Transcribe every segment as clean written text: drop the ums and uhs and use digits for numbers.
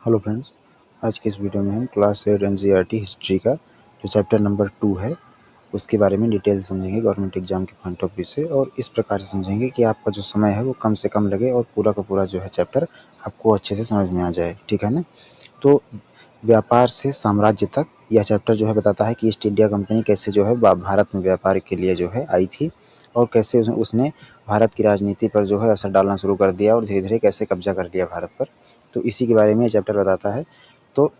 Hello friends, आज के इस वीडियो में हम क्लास 8 एनसीईआरटी हिस्ट्री का जो चैप्टर नंबर 2 है उसके बारे में डिटेल समझेंगे गवर्नमेंट एग्जाम के पॉइंट ऑफ व्यू से, और इस प्रकार से समझेंगे कि आपका जो समय है वो कम से कम लगे और पूरा का पूरा जो है चैप्टर आपको अच्छे से समझ में आ जाए। ठीक है ना। तो व्यापार से साम्राज्य तक यह चैप्टर जो है बताता है कि ईस्ट इंडिया कंपनी कैसे जो है भारत में व्यापार के लिए जो है आई थी, और कैसे उसने भारत की राजनीति पर जो है असर डालना शुरू कर दिया और धीरे धीरे कैसे कब्जा कर लिया भारत पर। तो इसी के बारे में ये चैप्टर बताता है। तो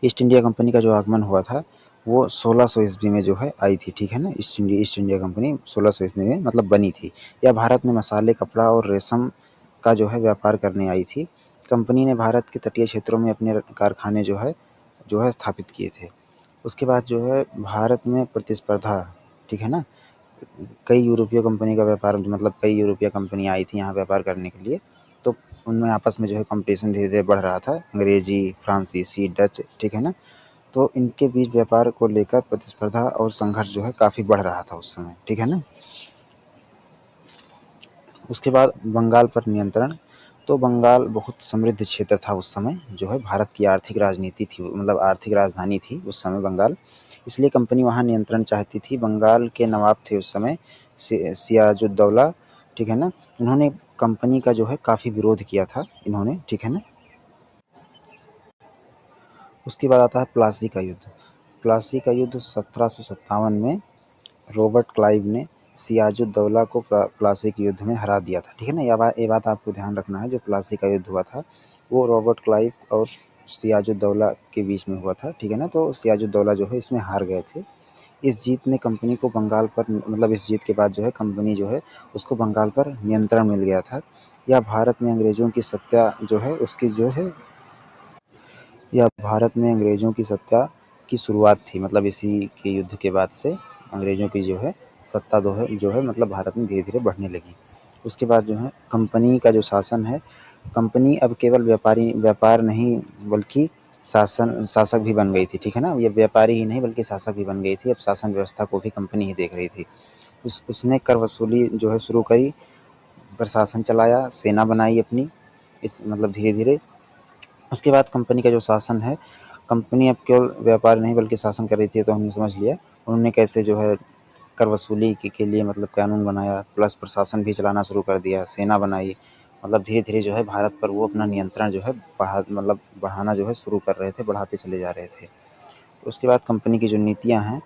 ईस्ट इंडिया कंपनी का जो आगमन हुआ था वो 1600 ईस्वी में जो है आई थी। ठीक है ना। ईस्ट इंडिया कंपनी 1600 ईस्वी में मतलब बनी थी। यह भारत में मसाले, कपड़ा और रेशम का जो है व्यापार करने आई थी। कंपनी ने भारत के तटीय क्षेत्रों में अपने कारखाने जो है स्थापित किए थे। उसके बाद जो है भारत में प्रतिस्पर्धा, ठीक है ना, कई यूरोपीय कंपनी का व्यापार मतलब कई यूरोपीय कंपनियाँ आई थी यहाँ व्यापार करने के लिए। तो उनमें आपस में जो है कॉम्पिटिशन धीरे धीरे बढ़ रहा था, अंग्रेजी, फ्रांसीसी, डच, ठीक है ना। तो इनके बीच व्यापार को लेकर प्रतिस्पर्धा और संघर्ष जो है काफ़ी बढ़ रहा था उस समय। ठीक है ना। उसके बाद बंगाल पर नियंत्रण। तो बंगाल बहुत समृद्ध क्षेत्र था उस समय, जो है भारत की आर्थिक राजनीति थी, मतलब आर्थिक राजधानी थी उस समय बंगाल, इसलिए कंपनी वहाँ नियंत्रण चाहती थी। बंगाल के नवाब थे उस समय सियाजुद्दौला, ठीक है ना। उन्होंने कंपनी का जो है काफ़ी विरोध किया था इन्होंने, ठीक है ना। उसके बाद आता है प्लासी का युद्ध। प्लासी का युद्ध 1757 में रॉबर्ट क्लाइव ने सियाजुद्दौला को प्लासी के युद्ध में हरा दिया था। ठीक है ना। ये बात आपको ध्यान रखना है। जो प्लासी का युद्ध हुआ था वो रॉबर्ट क्लाइव और सियाजुद्दौला के बीच में हुआ था। ठीक है ना। तो सियाजुद्दौला जो है इसमें हार गए थे। इस जीत ने कंपनी को बंगाल पर, मतलब इस जीत के बाद जो है कंपनी जो है उसको बंगाल पर नियंत्रण मिल गया था। यह भारत में अंग्रेज़ों की सत्ता जो है उसकी जो है यह भारत में अंग्रेज़ों की सत्ता की शुरुआत थी। मतलब इसी के युद्ध के बाद से अंग्रेज़ों की जो है सत्ता जो है मतलब भारत में धीरे धीरे बढ़ने लगी। उसके बाद जो है कंपनी का जो शासन है, कंपनी अब केवल व्यापार नहीं बल्कि शासक भी बन गई थी। ठीक है ना। ये व्यापारी ही नहीं बल्कि शासक भी बन गई थी। अब शासन व्यवस्था को भी कंपनी ही देख रही थी। उसने कर वसूली जो है शुरू करी, प्रशासन चलाया, सेना बनाई अपनी, इस मतलब धीरे धीरे। उसके बाद कंपनी का जो शासन है, कंपनी अब केवल व्यापार नहीं बल्कि शासन कर रही थी, तो हमने समझ लिया उन्होंने कैसे जो है कर वसूली के लिए मतलब कानून बनाया, प्लस प्रशासन भी चलाना शुरू कर दिया, सेना बनाई। मतलब धीरे धीरे जो है भारत पर वो अपना नियंत्रण जो है बढ़ाना जो है शुरू कर रहे थे, बढ़ाते चले जा रहे थे। उसके बाद कंपनी की जो नीतियाँ हैं,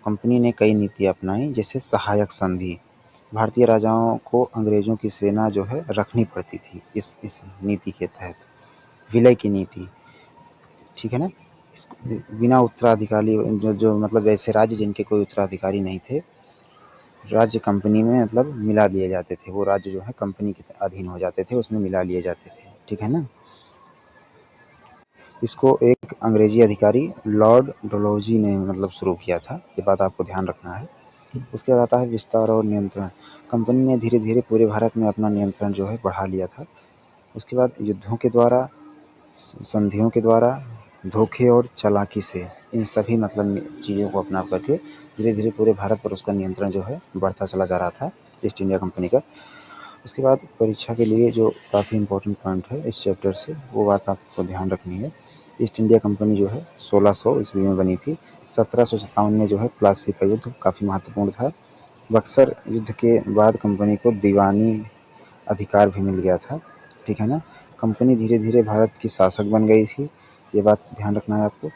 कंपनी ने कई नीतियाँ अपनाई, जैसे सहायक संधि। भारतीय राजाओं को अंग्रेज़ों की सेना जो है रखनी पड़ती थी इस नीति के तहत। विलय की नीति, ठीक है ना। बिना उत्तराधिकारी जो मतलब ऐसे राज्य जिनके कोई उत्तराधिकारी नहीं थे, राज्य कंपनी में मतलब मिला दिए जाते थे। वो राज्य जो है कंपनी के अधीन हो जाते थे, उसमें मिला लिए जाते थे। ठीक है ना। इसको एक अंग्रेजी अधिकारी लॉर्ड डलहौजी ने मतलब शुरू किया था। ये बात आपको ध्यान रखना है। उसके बाद आता है विस्तार और नियंत्रण। कंपनी ने धीरे धीरे पूरे भारत में अपना नियंत्रण जो है बढ़ा लिया था। उसके बाद युद्धों के द्वारा, संधियों के द्वारा, धोखे और चालाकी से, इन सभी मतलब चीज़ों को अपना करके धीरे धीरे पूरे भारत पर उसका नियंत्रण जो है बढ़ता चला जा रहा था ईस्ट इंडिया कंपनी का। उसके बाद परीक्षा के लिए जो काफ़ी इंपॉर्टेंट पॉइंट है इस चैप्टर से, वो बात आपको ध्यान रखनी है। ईस्ट इंडिया कंपनी जो है 1600 ईस्वी में बनी थी। 1757 में जो है प्लासी का युद्ध काफ़ी महत्वपूर्ण था। बक्सर युद्ध के बाद कंपनी को दीवानी अधिकार भी मिल गया था। ठीक है ना। कंपनी धीरे धीरे भारत की शासक बन गई थी। ये बात ध्यान रखना है आपको।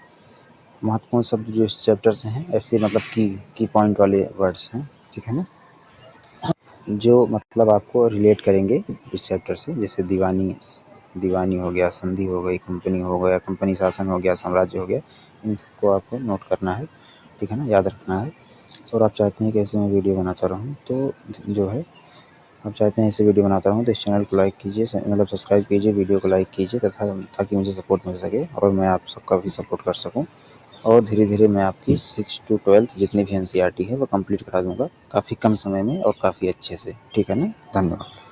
महत्वपूर्ण शब्द जो इस चैप्टर से हैं, ऐसे मतलब की पॉइंट वाले वर्ड्स हैं। ठीक है ना। जो मतलब आपको रिलेट करेंगे इस चैप्टर से, जैसे दीवानी हो गया, संधि हो गई, कंपनी हो गया, कंपनी शासन हो गया, साम्राज्य हो गया। इन सबको आपको नोट करना है। ठीक है ना, याद रखना है। और आप चाहते हैं कि ऐसे मैं वीडियो बनाता रहूँ, तो जो है आप चाहते हैं ऐसे वीडियो बनाता रहूँ, तो इस चैनल को लाइक कीजिए, मतलब सब्सक्राइब कीजिए, वीडियो को लाइक कीजिए, तथा ताकि मुझे सपोर्ट मिल सके और मैं आप सबका भी सपोर्ट कर सकूँ। और धीरे धीरे मैं आपकी 6 to 12 जितनी भी एनसीईआरटी है वो कंप्लीट करा दूँगा, काफ़ी कम समय में और काफ़ी अच्छे से। ठीक है ना। धन्यवाद।